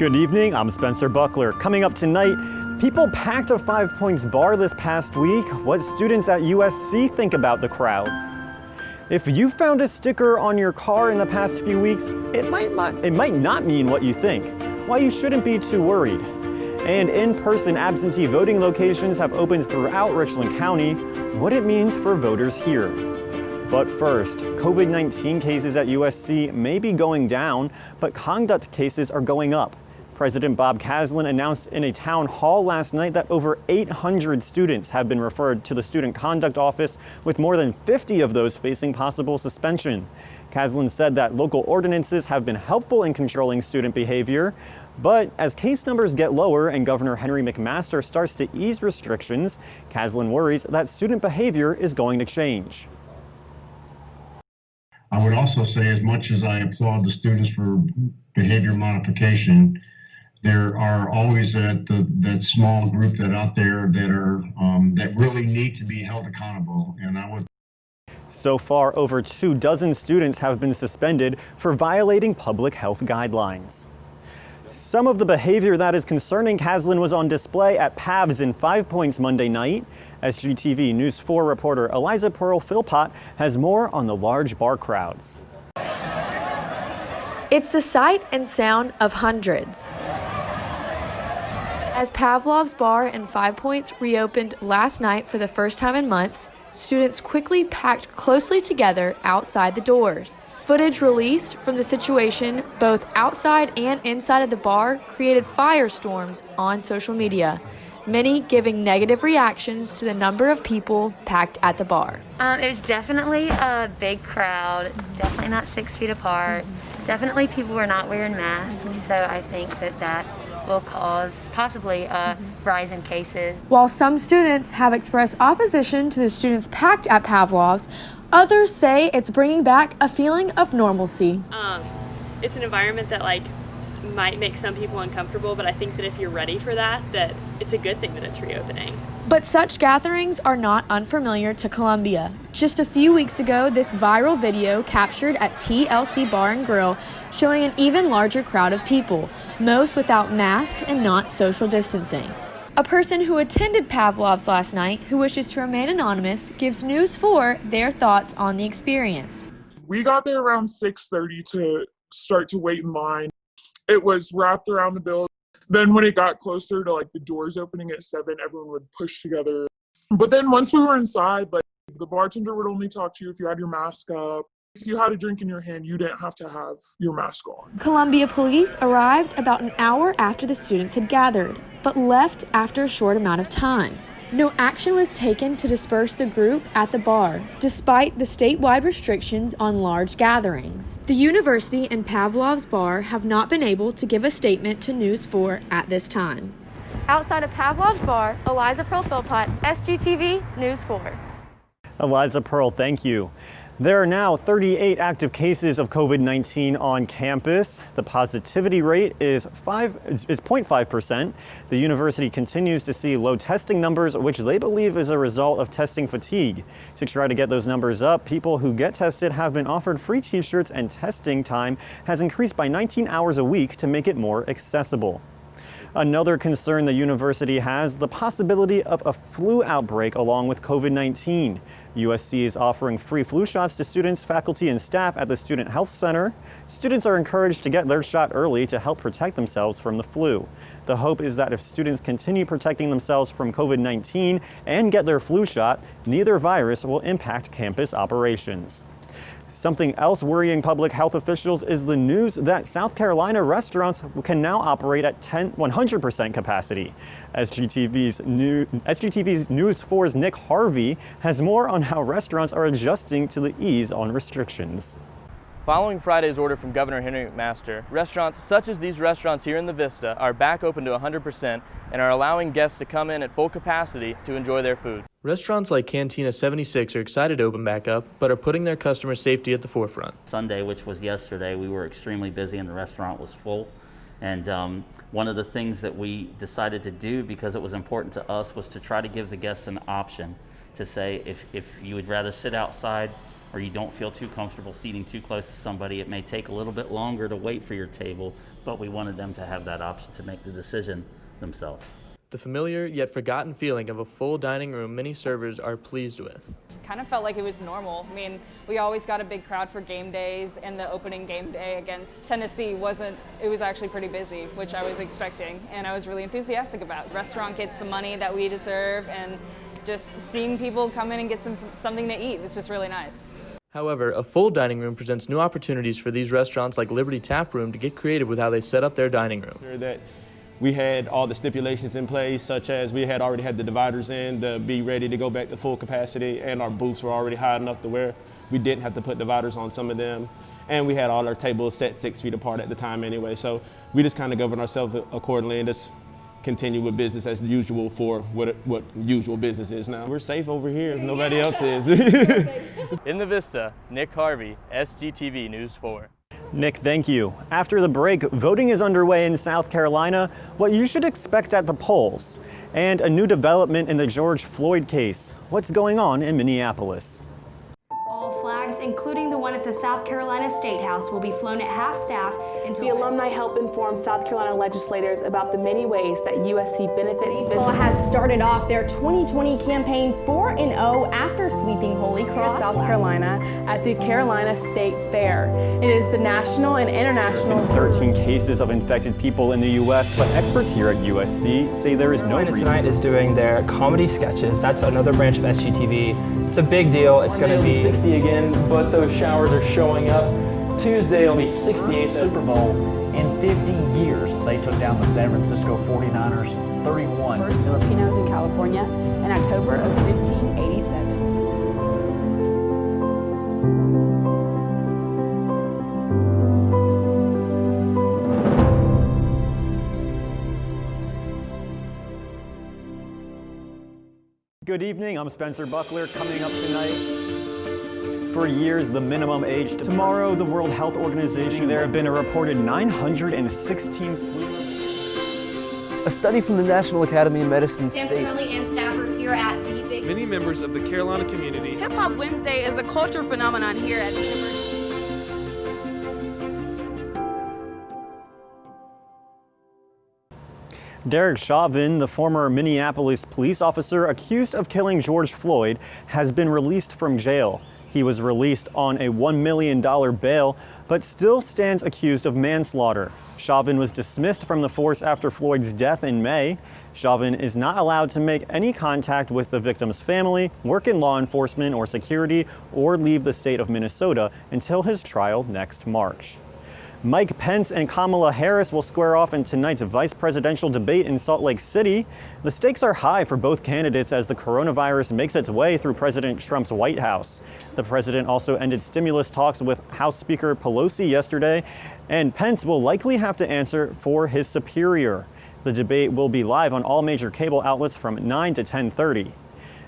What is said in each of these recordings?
Good evening, I'm Spencer Buckler. Coming up tonight, people packed a 5 Points bar this past week. What students at USC think about the crowds. If you found a sticker on your car in the past few weeks, it might not mean what you think. Why you shouldn't be too worried. And in-person absentee voting locations have opened throughout Richland County. What it means for voters here. But first, COVID-19 cases at USC may be going down, but conduct cases are going up. President Bob Caslen announced in a town hall last night that over 800 students have been referred to the Student Conduct Office, with more than 50 of those facing possible suspension. Caslen said that local ordinances have been helpful in controlling student behavior, but as case numbers get lower and Governor Henry McMaster starts to ease restrictions, Caslen worries that student behavior is going to change. I would also say, as much as I applaud the students for behavior modification, there are always that small group out there that really need to be held accountable. And I would. So far, over 24 students have been suspended for violating public health guidelines. Some of the behavior that is concerning Caslen was on display at PAVS in 5 Points Monday night. SGTV News 4 reporter Eliza Pearl-Philpott has more on the large bar crowds. It's the sight and sound of hundreds. As Pavlov's Bar in 5 Points reopened last night for the first time in months, students quickly packed closely together outside the doors. Footage released from the situation, both outside and inside of the bar, created firestorms on social media, many giving negative reactions to the number of people packed at the bar. It was definitely a big crowd, definitely not 6 feet apart. Definitely people were not wearing masks, so I think that will cause possibly a rise in cases. While some students have expressed opposition to the students packed at Pavlov's, others say it's bringing back a feeling of normalcy. It's an environment that might make some people uncomfortable, but I think that if you're ready for that it's a good thing that it's reopening. But such gatherings are not unfamiliar to Columbia. Just a few weeks ago, this viral video captured at TLC Bar and Grill showing an even larger crowd of people, most without masks and not social distancing. A person who attended Pavlov's last night, who wishes to remain anonymous, gives News 4 their thoughts on the experience. We got there around 6:30 to start to wait in line. It was wrapped around the building. Then when it got closer to the doors opening at 7, everyone would push together. But then once we were inside, the bartender would only talk to you if you had your mask up. If you had a drink in your hand, you didn't have to have your mask on. Columbia police arrived about an hour after the students had gathered, but left after a short amount of time. No action was taken to disperse the group at the bar, despite the statewide restrictions on large gatherings. The university and Pavlov's Bar have not been able to give a statement to News 4 at this time. Outside of Pavlov's Bar, Eliza Pearl-Philpott, SGTV News 4. Eliza Pearl, thank you. There are now 38 active cases of COVID-19 on campus. The positivity rate is 0.5%. The university continues to see low testing numbers, which they believe is a result of testing fatigue. To try to get those numbers up, people who get tested have been offered free t-shirts, and testing time has increased by 19 hours a week to make it more accessible. Another concern the university has, the possibility of a flu outbreak along with COVID-19. USC is offering free flu shots to students, faculty, and staff at the Student Health Center. Students are encouraged to get their shot early to help protect themselves from the flu. The hope is that if students continue protecting themselves from COVID-19 and get their flu shot, neither virus will impact campus operations. Something else worrying public health officials is the news that South Carolina restaurants can now operate at 100% capacity. SGTV's News 4's Nick Harvey has more on how restaurants are adjusting to the ease on restrictions. Following Friday's order from Governor Henry McMaster, restaurants such as these restaurants here in the Vista are back open to 100% and are allowing guests to come in at full capacity to enjoy their food. Restaurants like Cantina 76 are excited to open back up, but are putting their customer safety at the forefront. Sunday, which was yesterday, we were extremely busy and the restaurant was full. And one of the things that we decided to do, because it was important to us, was to try to give the guests an option to say if you would rather sit outside or you don't feel too comfortable seating too close to somebody, it may take a little bit longer to wait for your table, but we wanted them to have that option to make the decision themselves. The familiar yet forgotten feeling of a full dining room many servers are pleased with. Kind of felt like it was normal. I mean, we always got a big crowd for game days, and the opening game day against Tennessee it was actually pretty busy, which I was expecting, and I was really enthusiastic about. The restaurant gets the money that we deserve, and just seeing people come in and get something to eat was just really nice. However, a full dining room presents new opportunities for these restaurants like Liberty Tap Room to get creative with how they set up their dining room. That we had all the stipulations in place, such as we had already had the dividers in to be ready to go back to full capacity, and our booths were already high enough to where we didn't have to put dividers on some of them. And we had all our tables set 6 feet apart at the time anyway, so we just kind of governed ourselves accordingly and just continue with business as usual for what usual business is now. We're safe over here if nobody else is. In the Vista, Nick Harvey, SGTV News 4. Nick, thank you. After the break, voting is underway in South Carolina, what you should expect at the polls, and a new development in the George Floyd case. What's going on in Minneapolis? All flags, including the one at the South Carolina State House, will be flown at half-staff until... The alumni help inform South Carolina legislators about the many ways that USC benefits Baseball has started off their 2020 campaign 4-0 after sweeping Holy Cross. South Carolina at the Carolina State Fair. It is the national and international... 13 cases of infected people in the U.S., but experts here at USC say there is no reason. Tonight is doing their comedy sketches. That's another branch of SGTV. It's a big deal. It's going to be 60 again, but those showers are showing up. Tuesday it'll be 68th Super Bowl in 50 years. They took down the San Francisco 49ers 31. First Filipinos in California in October of 1587. Good evening, I'm Spencer Buckler. Coming up tonight, for years, the minimum age. Tomorrow, the World Health Organization, there have been a reported 916 flu. A study from the National Academy of Medicine states. And staffers here at the Big... Many members of the Carolina community. Hip Hop Wednesday is a culture phenomenon here at the University. Derek Chauvin, the former Minneapolis police officer accused of killing George Floyd, has been released from jail. He was released on a $1 million bail, but still stands accused of manslaughter. Chauvin was dismissed from the force after Floyd's death in May. Chauvin is not allowed to make any contact with the victim's family, work in law enforcement or security, or leave the state of Minnesota until his trial next March. Mike Pence and Kamala Harris will square off in tonight's vice presidential debate in Salt Lake City. The stakes are high for both candidates as the coronavirus makes its way through President Trump's White House. The president also ended stimulus talks with House Speaker Pelosi yesterday, and Pence will likely have to answer for his superior. The debate will be live on all major cable outlets from 9 to 10:30.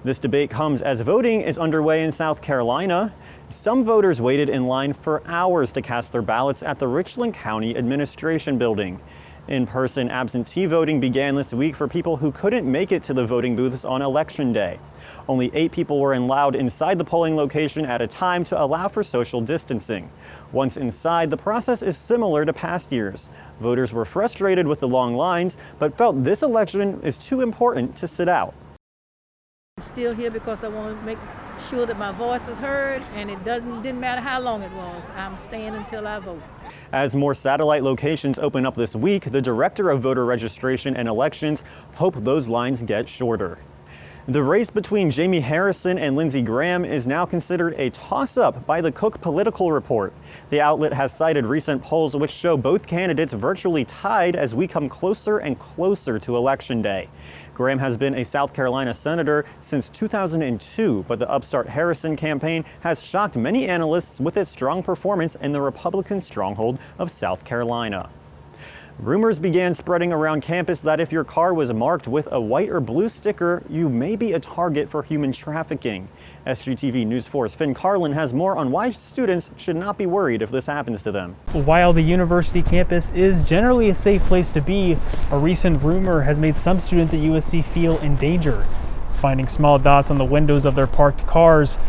This debate comes as voting is underway in South Carolina. Some voters waited in line for hours to cast their ballots at the Richland County Administration Building. In-person absentee voting began this week for people who couldn't make it to the voting booths on Election Day. Only 8 people were allowed inside the polling location at a time to allow for social distancing. Once inside, the process is similar to past years. Voters were frustrated with the long lines, but felt this election is too important to sit out. I'm still here because I want to make sure that my voice is heard, and it didn't matter how long it was. I'm staying until I vote. As more satellite locations open up this week, the Director of Voter Registration and Elections hope those lines get shorter. The race between Jamie Harrison and Lindsey Graham is now considered a toss-up by the Cook Political Report. The outlet has cited recent polls which show both candidates virtually tied as we come closer and closer to Election Day. Graham has been a South Carolina senator since 2002, but the upstart Harrison campaign has shocked many analysts with its strong performance in the Republican stronghold of South Carolina. Rumors began spreading around campus that if your car was marked with a white or blue sticker, you may be a target for human trafficking. SGTV News 4's Finn Carlin has more on why students should not be worried if this happens to them. While the university campus is generally a safe place to be, a recent rumor has made some students at USC feel in danger. Finding small dots on the windows of their parked cars,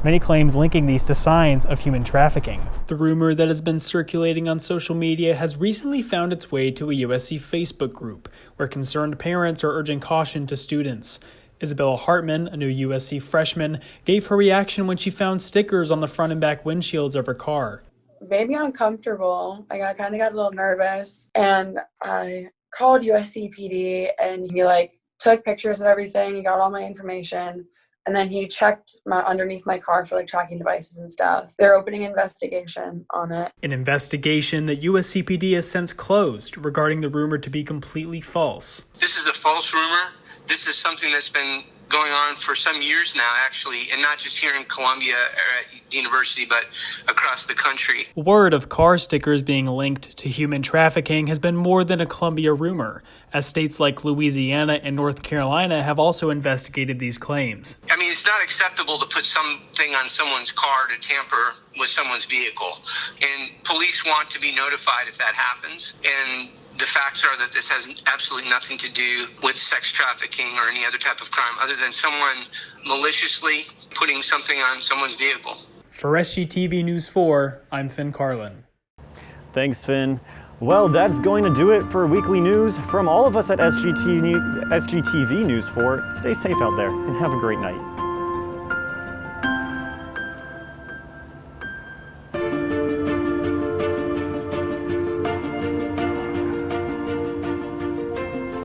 many claims linking these to signs of human trafficking. The rumor that has been circulating on social media has recently found its way to a USC Facebook group, where concerned parents are urging caution to students. Isabella Hartman, a new USC freshman, gave her reaction when she found stickers on the front and back windshields of her car. Made me uncomfortable. I kind of got a little nervous, and I called USC PD, and he took pictures of everything. He got all my information, and then he checked underneath my car for tracking devices and stuff. They're opening an investigation on it. An investigation that USC PD has since closed regarding the rumor to be completely false. This is a false rumor. This is something that's been going on for some years now, actually, and not just here in Columbia or at the university, but across the country. Word of car stickers being linked to human trafficking has been more than a Columbia rumor, as states like Louisiana and North Carolina have also investigated these claims. I mean, it's not acceptable to put something on someone's car to tamper with someone's vehicle, and police want to be notified if that happens. And the facts are that this has absolutely nothing to do with sex trafficking or any other type of crime other than someone maliciously putting something on someone's vehicle. For SGTV News 4, I'm Finn Carlin. Thanks, Finn. Well, that's going to do it for weekly news. From all of us at SGTV News 4, stay safe out there and have a great night.